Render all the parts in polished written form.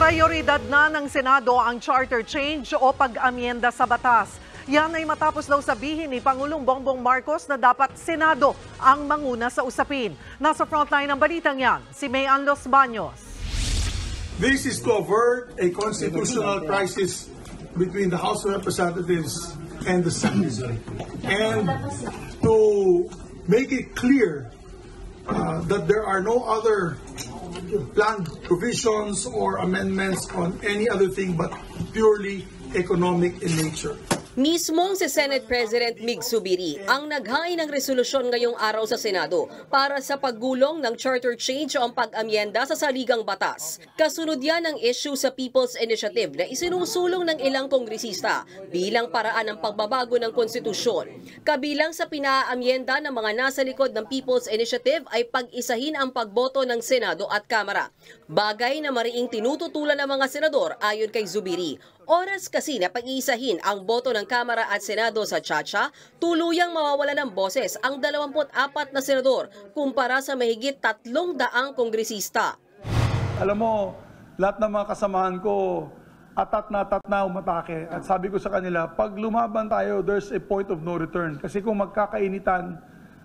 Prioridad na ng Senado ang charter change o pag-amyenda sa batas. Yan ay matapos daw sabihin ni Pangulong Bongbong Marcos na dapat Senado ang manguna sa usapin. Nasa frontline ng balitang yan, si Mayan Los Baños. This is to avert a constitutional crisis between the House of Representatives and the Senate, and to make it clear that there are no other planned provisions or amendments on any other thing but purely economic in nature. Mismong si Senate President Mig Zubiri ang naghain ng resolusyon ngayong araw sa Senado para sa paggulong ng charter change o ang pag-amyenda sa saligang batas. Kasunod yan ang issue sa People's Initiative na isinusulong ng ilang kongresista bilang paraan ng pagbabago ng konstitusyon. Kabilang sa pinaamyenda ng mga nasa likod ng People's Initiative ay pag-isahin ang pagboto ng Senado at Kamara. Bagay na mariing tinututulan ng mga senador ayon kay Zubiri. Oras kasi na pag-iisahin ang boto ng Kamara at Senado sa Chacha, tuluyang mawawala ng boses ang 24 na senador kumpara sa mahigit 300 kongresista. Alam mo, lahat ng mga kasamahan ko, atat na umatake. At sabi ko sa kanila, pag lumaban tayo, there's a point of no return. Kasi kung magkakainitan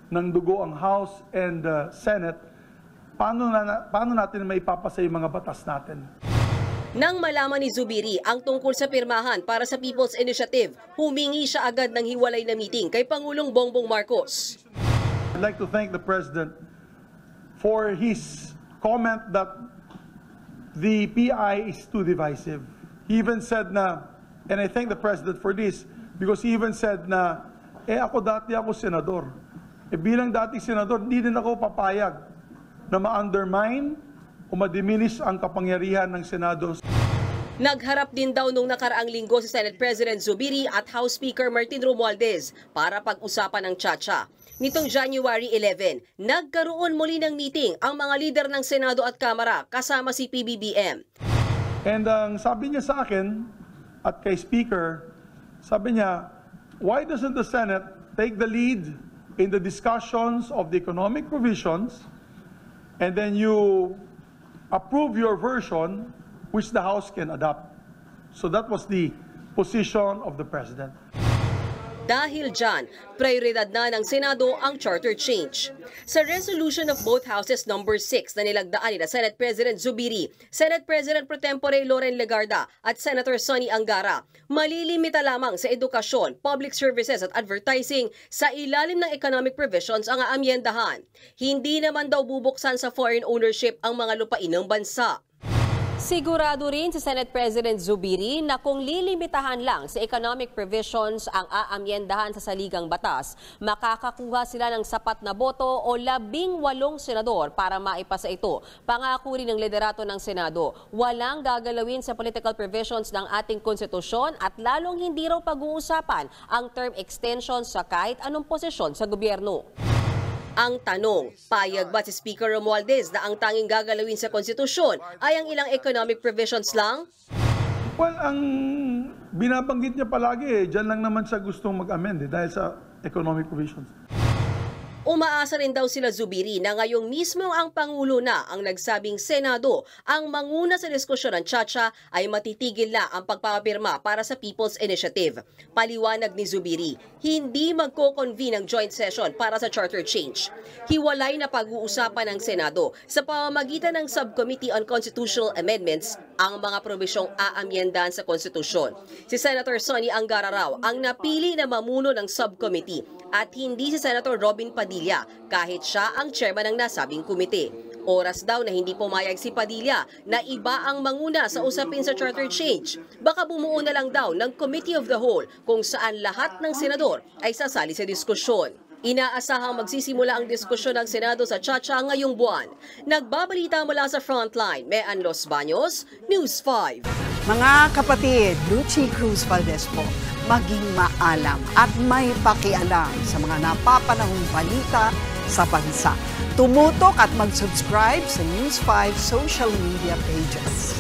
ng dugo ang House and Senate, paano natin maipapasa yung mga batas natin? Nang malaman ni Zubiri ang tungkol sa pirmahan para sa People's Initiative, humingi siya agad ng hiwalay na meeting kay Pangulong Bongbong Marcos. I'd like to thank the President for his comment that the PI is too divisive. He even said na, and I thank the President for this, because he even said na, dati ako senador. Bilang dating senador, hindi din ako papayag na ma-undermine o ma-diminish ang kapangyarihan ng Senado. Nagharap din daw nung nakaraang linggo si Senate President Zubiri at House Speaker Martin Romualdez para pag-usapan ng Chacha. Nitong January 11, nagkaroon muli ng meeting ang mga lider ng Senado at Kamara kasama si PBBM. And ang sabi niya sa akin at kay Speaker, sabi niya, why doesn't the Senate take the lead in the discussions of the economic provisions and then you approve your version which the House can adopt. So that was the position of the President. Dahil dyan, prioridad na ng Senado ang charter change. Sa resolution of both houses number 6 na nilagdaan nila Senate President Zubiri, Senate President Pro Tempore Loren Legarda at Senator Sonny Angara, malilimita lamang sa edukasyon, public services at advertising sa ilalim ng economic provisions ang aamyendahan. Hindi naman daw bubuksan sa foreign ownership ang mga lupain ng bansa. Sigurado rin si Senate President Zubiri na kung lilimitahan lang sa economic provisions ang aamyendahan sa saligang batas, makakakuha sila ng sapat na boto o 18 senador para maipasa ito. Pangako rin ng liderato ng Senado, walang gagalawin sa political provisions ng ating konstitusyon at lalong hindi raw pag-uusapan ang term extension sa kahit anong posisyon sa gobyerno. Ang tanong, payag ba si Speaker Romualdez na ang tanging gagalawin sa konstitusyon ay ang ilang economic provisions lang? Well, ang binabanggit niya palagi, dyan lang naman siya gustong mag-amend dahil sa economic provisions. Umaasa rin daw sila Zubiri na ngayong mismo ang Pangulo na ang nagsabing Senado ang manguna sa diskusyon ng Chacha ay matitigil na ang pagpapapirma para sa People's Initiative. Paliwanag ni Zubiri, hindi magko-convene ang joint session para sa charter change. Hiwalay na pag-uusapan ng Senado sa pamamagitan ng Subcommittee on Constitutional Amendments ang mga probisyong aamyendahan sa konstitusyon. Si Senator Sonny Angara raw ang napili na mamuno ng subcommittee at hindi si Senator Robin Padilla kahit siya ang chairman ng nasabing komite. Oras daw na hindi pumayag si Padilla na iba ang manguna sa usapin sa charter change. Baka bumuo na lang daw ng Committee of the Whole kung saan lahat ng senador ay sasali sa diskusyon. Inaasahang magsisimula ang diskusyon ng Senado sa Chacha ngayong buwan. Nagbabalita mula sa Frontline, Mayan Los Baños, News 5. Mga kapatid, Lucy Cruz Valdez po, maging maalam at may pakialam sa mga napapanahong balita sa bansa. Tumutok at mag-subscribe sa News 5 social media pages.